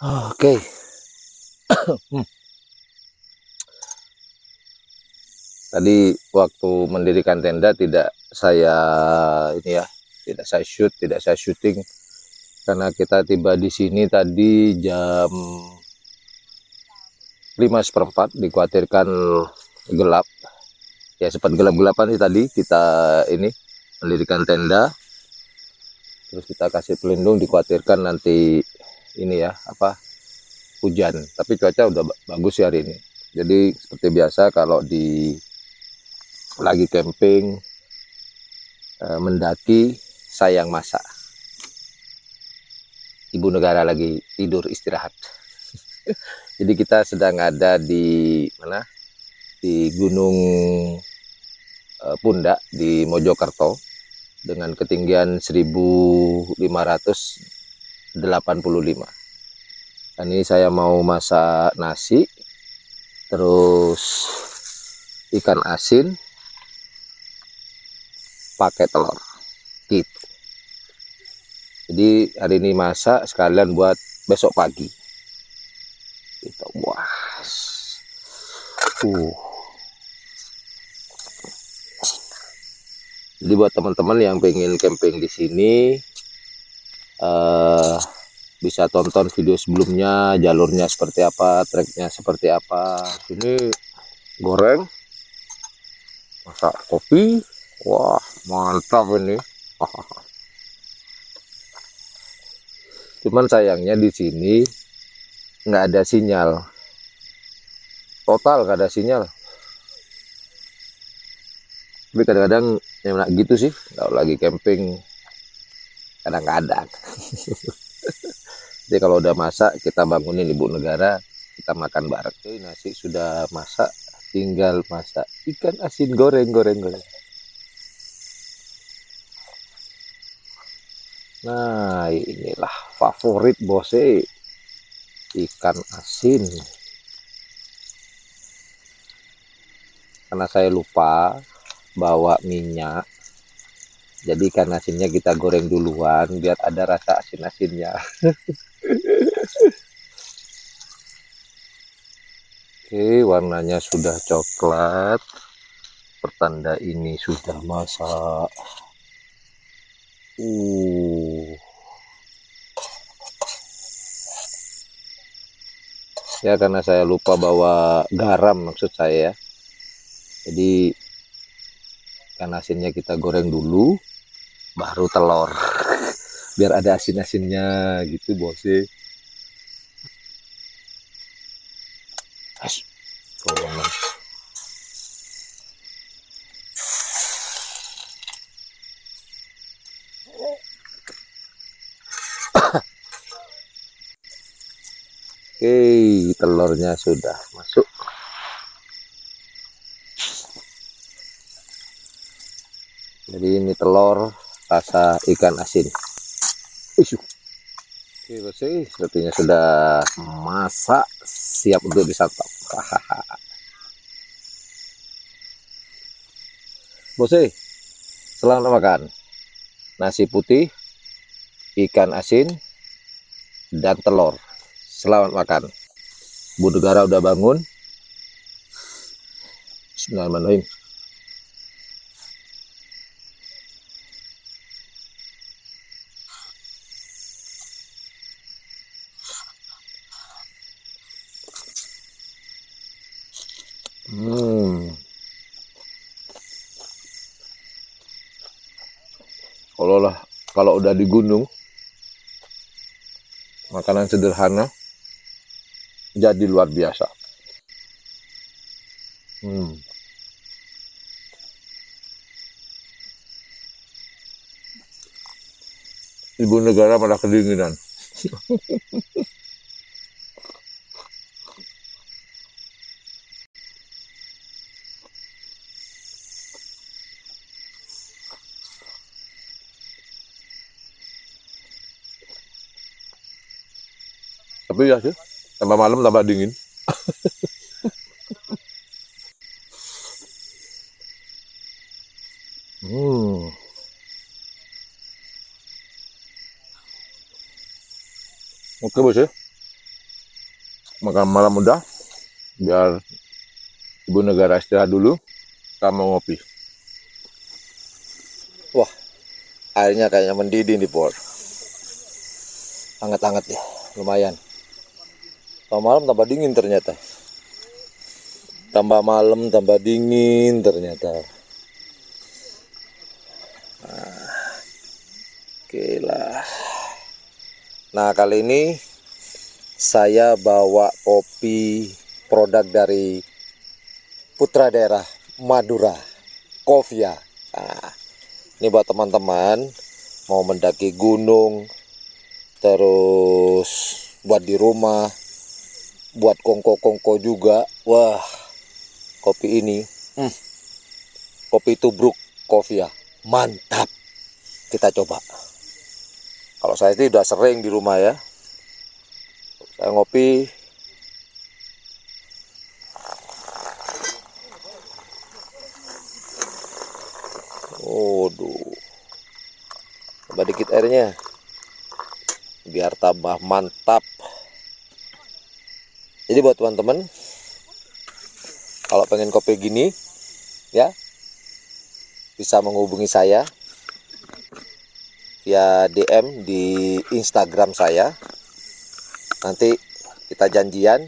Oke. Tadi waktu mendirikan tenda tidak saya shoot, tidak saya syuting karena kita tiba di sini tadi jam 5:15, dikhawatirkan gelap. Ya sempat gelap-gelapan sih tadi kita mendirikan tenda. Terus kita kasih pelindung, dikhawatirkan nanti hujan. Tapi cuaca udah bagus sih hari ini. Jadi seperti biasa kalau lagi camping, mendaki, saya yang masak. Ibu negara lagi tidur istirahat. Jadi kita sedang ada di mana? Di Gunung Pundak di Mojokerto dengan ketinggian 1585. Dan ini saya mau masak nasi, terus ikan asin pakai telur gitu. Jadi hari ini masak sekalian buat besok pagi gitu. Wah, jadi buat teman-teman yang pengen camping di sini, bisa tonton video sebelumnya, jalurnya seperti apa, treknya seperti apa. Ini goreng, masak kopi, wah mantap ini. Cuman sayangnya di sini nggak ada sinyal, total nggak ada sinyal. Tapi kadang-kadang enak gitu sih, kalau lagi camping kadang-kadang. Jadi kalau udah masak, kita bangunin ibu negara, kita makan bareng. Oke, nasi sudah masak, tinggal masak ikan asin goreng. Nah, inilah favorit bose, ikan asin. Karena saya lupa bawa minyak, jadi ikan asinnya kita goreng duluan biar ada rasa asin-asinnya. Oke, warnanya sudah coklat, pertanda ini sudah masak. Ya, karena saya lupa bawa garam maksud saya. Jadi ikan asinnya kita goreng dulu, baru telur. Biar ada asin-asinnya gitu, bose. Oke, telurnya sudah masuk. Jadi ini telur rasa ikan asin. Oke, bose, sepertinya sudah masak, siap untuk disantap. Bose, selamat makan. Nasi putih, ikan asin, dan telur. Selamat makan. Bu negara udah bangun. Bismillahirrahmanirrahim. Kalau udah di gunung, makanan sederhana jadi luar biasa. Ibu negara pada kedinginan. Tapi ya sih, tambah malam tambah dingin. Oke bos ya. makan malam udah, biar ibu negara istirahat dulu, kita mau ngopi. Wah, airnya kayaknya mendidih nih, Por. Hangat-hangat ya, lumayan. Tambah malam tambah dingin ternyata. Tambah malam tambah dingin ternyata. Oke lah. Nah, kali ini saya bawa kopi produk dari Putra Daerah Madura, Coffia. Nah, ini buat teman-teman mau mendaki gunung, terus buat di rumah, buat kongko-kongko juga. Wah, kopi ini, kopi tubruk Coffia, mantap. Kita coba. Kalau saya sih udah sering di rumah ya. Saya ngopi. Waduh. Tambah dikit airnya. Biar tambah mantap. Jadi buat teman-teman, kalau pengen kopi gini, ya, bisa menghubungi saya via DM di Instagram saya. Nanti kita janjian,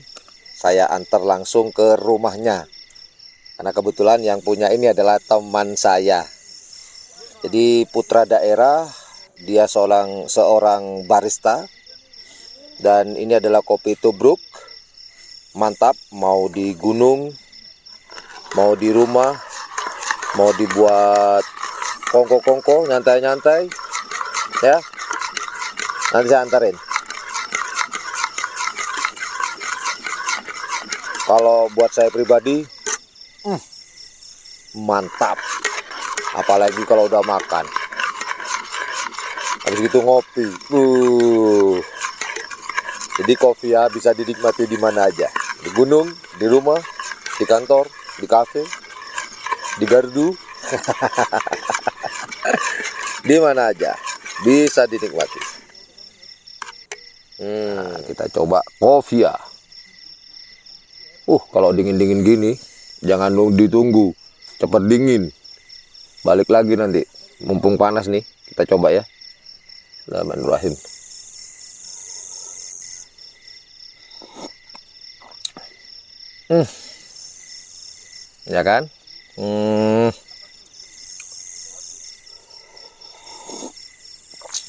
saya antar langsung ke rumahnya. Karena kebetulan yang punya ini adalah teman saya. Jadi Putra Daerah, dia seorang barista. Dan ini adalah kopi tubruk. Mantap, mau di gunung, mau di rumah, mau dibuat kongko-kongko, nyantai-nyantai. Ya, nanti saya antarin. Kalau buat saya pribadi, mantap. Apalagi kalau udah makan. Habis gitu ngopi. Jadi kopi ya bisa dinikmati di mana aja. Di gunung, di rumah, di kantor, di kafe, di gardu. Di mana aja bisa dinikmati. Kita coba kopi ya. Kalau dingin-dingin gini, jangan ditunggu, cepet dingin. Balik lagi nanti, mumpung panas nih, kita coba ya. Bismillahirrahmanirrahim. Ya kan?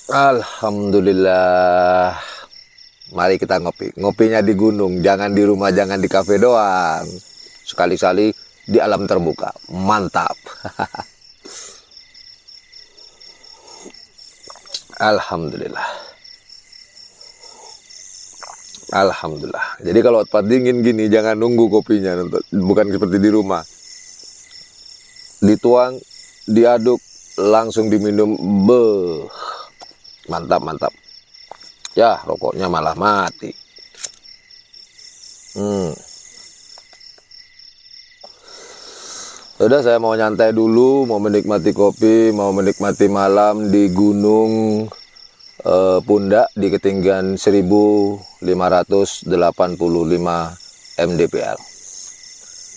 Alhamdulillah. Mari kita ngopi. Ngopinya di gunung, jangan di rumah, jangan di kafe doang. Sekali-kali di alam terbuka. Mantap. Alhamdulillah. Alhamdulillah. Jadi kalau tempat dingin gini, jangan nunggu kopinya. Bukan seperti di rumah. Dituang, diaduk, langsung diminum. Mantap, mantap. Ya, rokoknya malah mati. Udah, saya mau nyantai dulu, mau menikmati kopi, mau menikmati malam di gunung Pundak di ketinggian 1585 mdpl.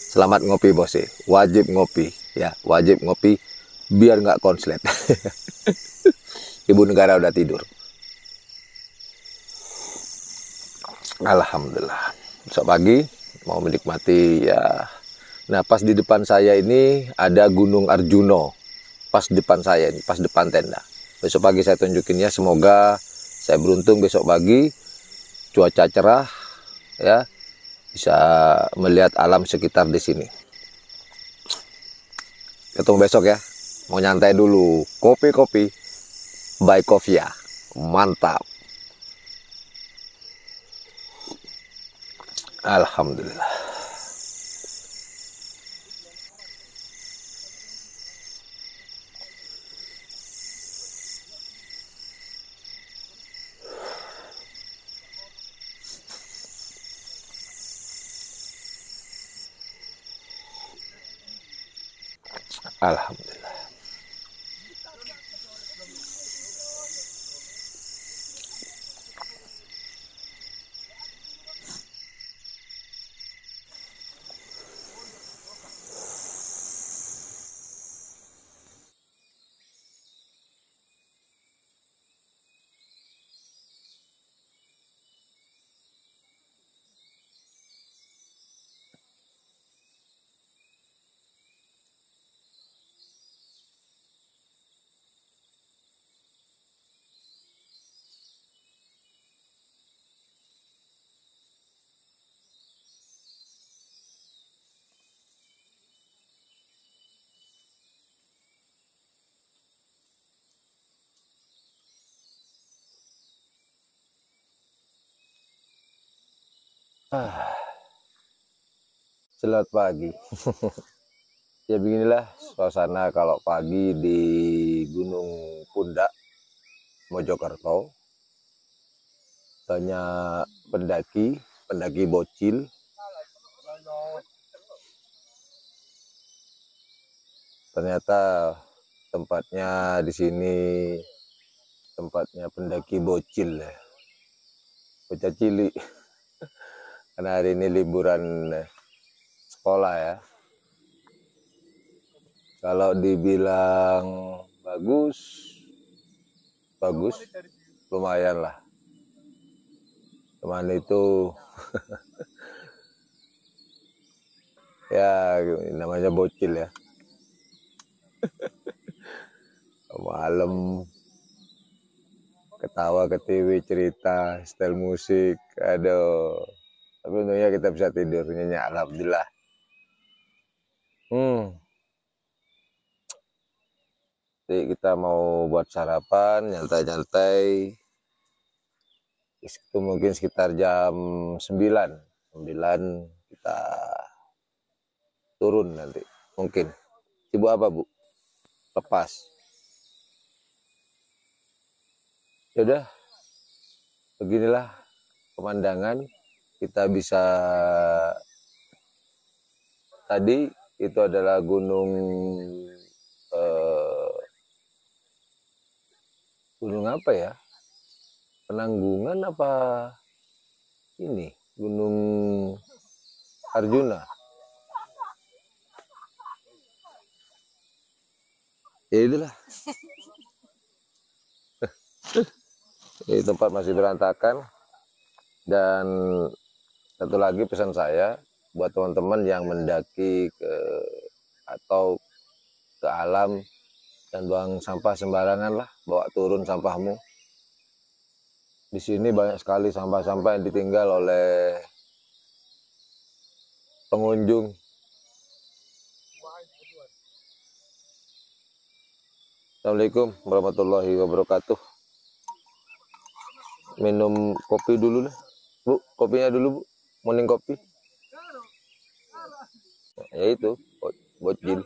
Selamat ngopi bos, wajib ngopi ya, wajib ngopi biar nggak konslet. Ibu negara udah tidur. Alhamdulillah. Besok pagi mau menikmati ya. Nah, pas di depan saya ini ada Gunung Arjuno. Pas depan saya ini, pas depan tenda. Besok pagi saya tunjukin ya, semoga saya beruntung besok pagi cuaca cerah ya, bisa melihat alam sekitar di sini. Ketemu besok ya. Mau nyantai dulu, kopi-kopi by Coffia. Mantap. Alhamdulillah. Alhamdulillah. Selamat pagi. Ya beginilah suasana kalau pagi di Gunung Pundak, Mojokerto. Banyak pendaki bocil. Ternyata tempatnya di sini tempatnya pendaki bocil ya. Bocah cilik. Karena hari ini liburan sekolah ya. Kalau dibilang bagus, lumayan lah. Teman itu ya namanya bocil ya. Malam ketawa ke TV, cerita, setel musik, aduh. Tapi untungnya kita bisa tidur nyenyak, alhamdulillah. Jadi kita mau buat sarapan, nyantai-nyantai. Itu mungkin sekitar jam 9 kita turun nanti. Mungkin. Ibu apa, Bu? Lepas. Ya udah. Beginilah pemandangan. Kita bisa tadi itu adalah gunung apa ya? Penanggungan apa ini? Gunung Arjuna. Ya itulah. Ini tempat masih berantakan. Dan satu lagi pesan saya buat teman-teman yang mendaki atau ke alam, dan buang sampah sembarangan lah, bawa turun sampahmu. Di sini banyak sekali sampah-sampah yang ditinggal oleh pengunjung. Assalamualaikum warahmatullahi wabarakatuh. Minum kopi dulu lah, Bu. Kopinya dulu, Bu. Morning kopi. Ya itu, bocil.